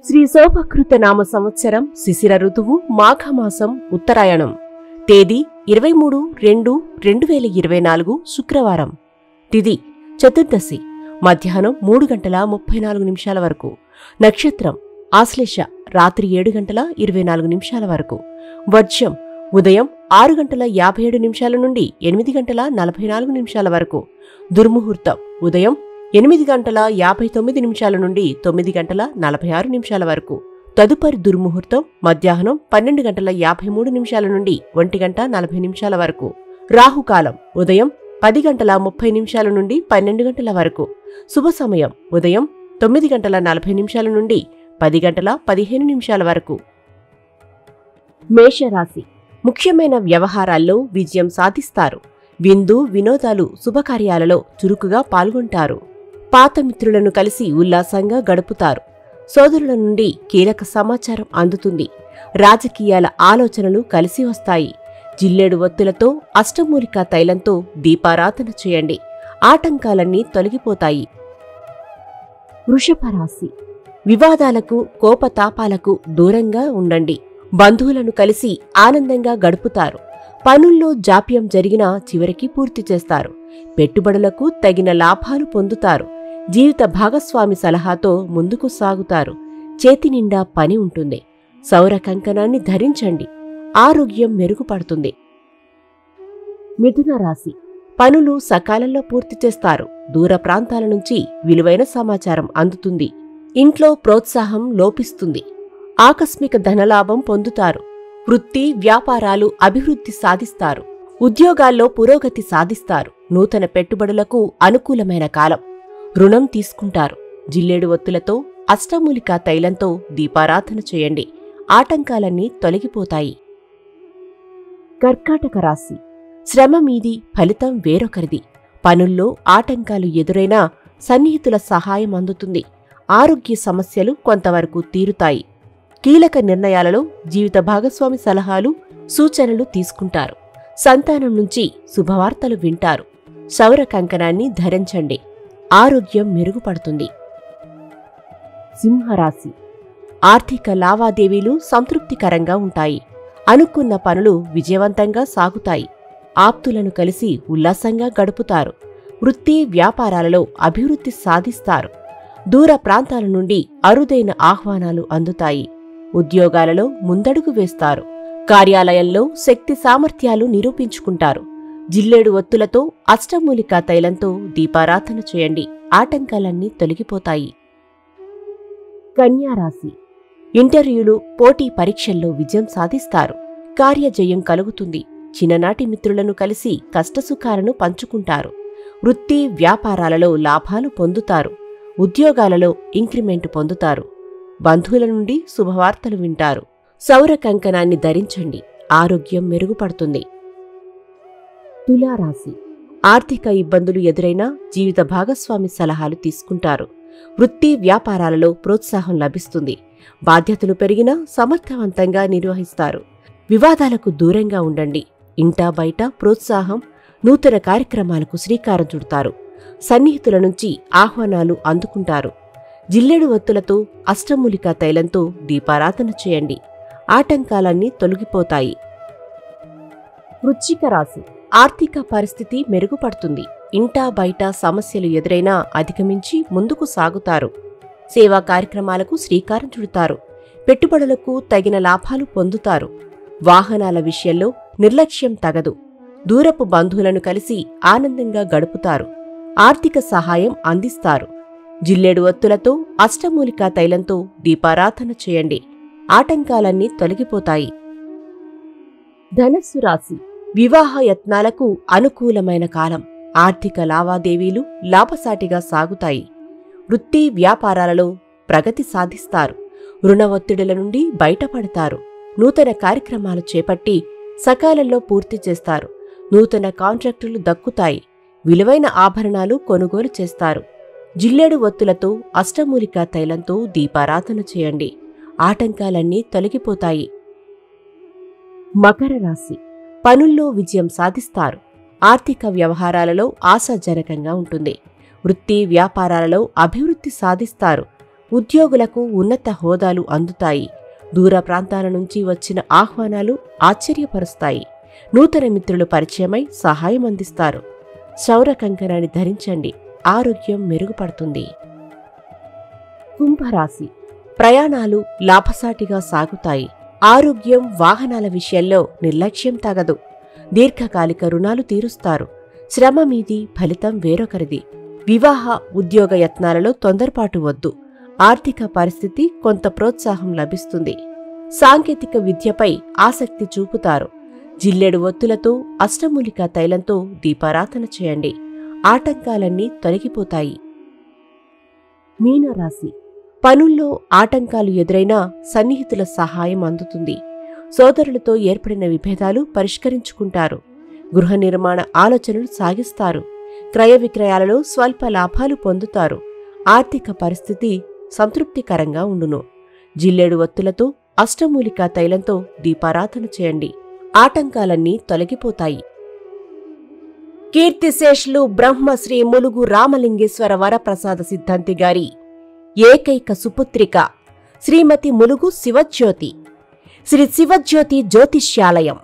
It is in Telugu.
శ్రీ శోభకృత నామ సంవత్సరం శిశిర ఋతువు మాఘమాసం ఉత్తరాయణం. తేదీ 23/2/2024 శుక్రవారం. తిథి చతుర్దశి. మధ్యాహ్నం 3:34 వరకు. నక్షత్రం ఆశ్లేష. రాత్రి 7:24 వరకు. వర్జ్యం ఉదయం 6:57 నుండి 8:44 వరకు. దుర్ముహూర్తం ఉదయం 8:59 నుండి 9:46 వరకు. తదుపరి దుర్ముహూర్తం మధ్యాహ్నం 12:53 నుండి 1:40 వరకు. రాహుకాలం ఉదయం 10:30 నుండి 12 గంటల వరకు. శుభ సమయం ఉదయం 9:40 నుండి 10:15 వరకు. మేషరాశి. ముఖ్యమైన వ్యవహారాల్లో విజయం సాధిస్తారు. విందు వినోదాలు శుభకార్యాలలో చురుకుగా పాల్గొంటారు. పాత మిత్రులను కలిసి ఉల్లాసంగా గడుపుతారు. సోదరుల నుండి కీలక సమాచారం అందుతుంది. రాజకీయాల ఆలోచనలు కలిసి వస్తాయి. జిల్లేడు ఒత్తులతో అష్టమూలికా తైలంతో దీపారాధన చేయండి. ఆటంకాలన్నీ తొలగిపోతాయి. వృషభరాశి. వివాదాలకు కోపతాపాలకు దూరంగా ఉండండి. బంధువులను కలిసి ఆనందంగా గడుపుతారు. పనుల్లో జాప్యం జరిగినా చివరికి పూర్తి చేస్తారు. పెట్టుబడులకు తగిన లాభాలు పొందుతారు. జీవిత భాగస్వామి సలహాతో ముందుకు సాగుతారు. చేతి నిండా పని ఉంటుంది. సౌర కంకణాన్ని ధరించండి. ఆరోగ్యం మెరుగుపడుతుంది. మిథున రాశి. పనులు సకాలంలో పూర్తి చేస్తారు. దూర ప్రాంతాల నుంచి విలువైన సమాచారం అందుతుంది. ఇంట్లో ప్రోత్సాహం లోపిస్తుంది. ఆకస్మిక ధనలాభం పొందుతారు. వృత్తి వ్యాపారాలు అభివృద్ధి సాధిస్తారు. ఉద్యోగాల్లో పురోగతి సాధిస్తారు. నూతన పెట్టుబడులకు అనుకూలమైన కాలం. రుణం తీసుకుంటారు. జిల్లేడు ఒత్తులతో అష్టమూలికా తైలంతో దీపారాధన చేయండి. ఆటంకాలన్నీ తొలగిపోతాయి. కర్కాటక రాశి. శ్రమ మీది, ఫలితం వేరొకరిది. పనుల్లో ఆటంకాలు ఎదురైనా సన్నిహితుల సహాయం అందుతుంది. ఆరోగ్య సమస్యలు కొంతవరకు తీరుతాయి. కీలక నిర్ణయాలలో జీవిత భాగస్వామి సలహాలు సూచనలు తీసుకుంటారు. సంతానం నుంచి శుభవార్తలు వింటారు. సౌర కంకణాన్ని ధరించండి. ఆరోగ్యం మెరుగుపడుతుంది. సింహరాశి. ఆర్థిక లావాదేవీలు సంతృప్తికరంగా ఉంటాయి. అనుకున్న పనులు విజయవంతంగా సాగుతాయి. ఆప్తులను కలిసి ఉల్లాసంగా గడుపుతారు. వృత్తి వ్యాపారాలలో అభివృద్ధి సాధిస్తారు. దూర ప్రాంతాల నుండి అరుదైన ఆహ్వానాలు అందుతాయి. ఉద్యోగాలలో ముందడుగు వేస్తారు. కార్యాలయంలో శక్తి సామర్థ్యాలు నిరూపించుకుంటారు. జిల్లేడు ఒత్తులతో అష్టమూలికా తైలంతో దీపారాధన చేయండి. ఆటంకాలన్నీ తొలగిపోతాయి. కన్యారాశి. ఇంటర్వ్యూలు పోటీ పరీక్షల్లో విజయం సాధిస్తారు. కార్యజయం కలుగుతుంది. చిన్ననాటి మిత్రులను కలిసి కష్టసుఖాలను పంచుకుంటారు. వృత్తి వ్యాపారాలలో లాభాలు పొందుతారు. ఉద్యోగాలలో ఇంక్రిమెంట్ పొందుతారు. బంధువుల నుండి శుభవార్తలు వింటారు. సౌర కంకణాన్ని ధరించండి. ఆరోగ్యం మెరుగుపడుతుంది. తులారాశి. ఆర్థిక ఇబ్బందులు ఎదురైనా జీవిత భాగస్వామి సలహాలు తీసుకుంటారు. వృత్తి వ్యాపారాలలో ప్రోత్సాహం లభిస్తుంది. బాధ్యతలు పెరిగినా సమర్థవంతంగా నిర్వహిస్తారు. వివాదాలకు దూరంగా ఉండండి. ఇంటా బయట ప్రోత్సాహం. నూతన కార్యక్రమాలకు శ్రీకారం చుడతారు. సన్నిహితుల నుంచి ఆహ్వానాలు అందుకుంటారు. జిల్లేడు ఒత్తులతో అష్టమూలికా తైలంతో దీపారాధన చేయండి. ఆటంకాలన్నీ తొలగిపోతాయి. వృశ్చిక రాశి. ఆర్థిక పరిస్థితి మెరుగుపడుతుంది. ఇంటా బయట సమస్యలు ఎదురైనా అధిగమించి ముందుకు సాగుతారు. సేవా కార్యక్రమాలకు శ్రీకారం చుడతారు. పెట్టుబడులకు తగిన లాభాలు పొందుతారు. వాహనాల విషయంలో నిర్లక్ష్యం తగదు. దూరపు బంధువులను కలిసి ఆనందంగా గడుపుతారు. ఆర్థిక సహాయం అందిస్తారు. జిల్లేడు ఒత్తులతో అష్టమూలికా తైలంతో దీపారాధన చేయండి. ఆటంకాలన్నీ తొలగిపోతాయి. ధనస్సు రాశి. వివాహ యత్నాలకు అనుకూలమైన కాలం. ఆర్థిక లావాదేవీలు లాభసాటిగా సాగుతాయి. వృత్తి వ్యాపారాలలో ప్రగతి సాధిస్తారు. రుణ ఒత్తిడుల నుండి బయటపడతారు. నూతన కార్యక్రమాలు చేపట్టి సకాలంలో పూర్తి చేస్తారు. నూతన కాంట్రాక్టులు దక్కుతాయి. విలువైన ఆభరణాలు కొనుగోలు చేస్తారు. జిల్లేడు ఒత్తులతో అష్టమూలికా తైలంతో దీపారాధన చేయండి. ఆటంకాలన్నీ తొలగిపోతాయి. మకర రాశి. పనుల్లో విజయం సాధిస్తారు. ఆర్థిక వ్యవహారాలలో ఆశాజనకంగా ఉంటుంది. వృత్తి వ్యాపారాలలో అభివృద్ధి సాధిస్తారు. ఉద్యోగులకు ఉన్నత హోదాలు అందుతాయి. దూర ప్రాంతాల నుంచి వచ్చిన ఆహ్వానాలు ఆశ్చర్యపరుస్తాయి. నూతన మిత్రులు పరిచయమై సహాయం అందిస్తారు. క్షౌర కంకణాన్ని ధరించండి, ఆరోగ్యం మెరుగుపడుతుంది. కుంభరాశి. ప్రయాణాలు లాభసాటిగా సాగుతాయి. ఆరోగ్యం, వాహనాల విషయంలో నిర్లక్ష్యం తగదు. దీర్ఘకాలిక రుణాలు తీరుస్తారు. శ్రమ మీది, ఫలితం వేరొకరిది. వివాహ, ఉద్యోగ యత్నాలలో తొందరపాటు వద్దు. ఆర్థిక పరిస్థితి కొంత ప్రోత్సాహం లభిస్తుంది. సాంకేతిక విద్యపై ఆసక్తి చూపుతారు. జిల్లెడు ఒత్తులతో, అష్టమూలికా తైలంతో దీపారాధన చేయండి. ఆటంకాలన్నీ తొలగిపోతాయి. మీనరాశి. పనుల్లో ఆటంకాలు ఎదురైనా సన్నిహితుల సహాయం అందుతుంది. సోదరులతో ఏర్పడిన విభేదాలు పరిష్కరించుకుంటారు. గృహ నిర్మాణ ఆలోచనలు సాగిస్తారు. క్రయ విక్రయాలలో స్వల్ప లాభాలు పొందుతారు. ఆర్థిక పరిస్థితి సంతృప్తికరంగా ఉండును. జిల్లెడు ఒత్తులతో, అష్టమూలికా తైలంతో దీపారాధన చేయండి. ఆటంకాలన్నీ తొలగిపోతాయి. కీర్తిశేషులు బ్రహ్మశ్రీ ములుగు రామలింగేశ్వర వరప్రసాద సిద్ధాంతి గారి ఏకైక సుపుత్రిక శ్రీమతి ములుగు శివజ్యోతి. శ్రీ శివజ్యోతి జ్యోతిష్యాలయం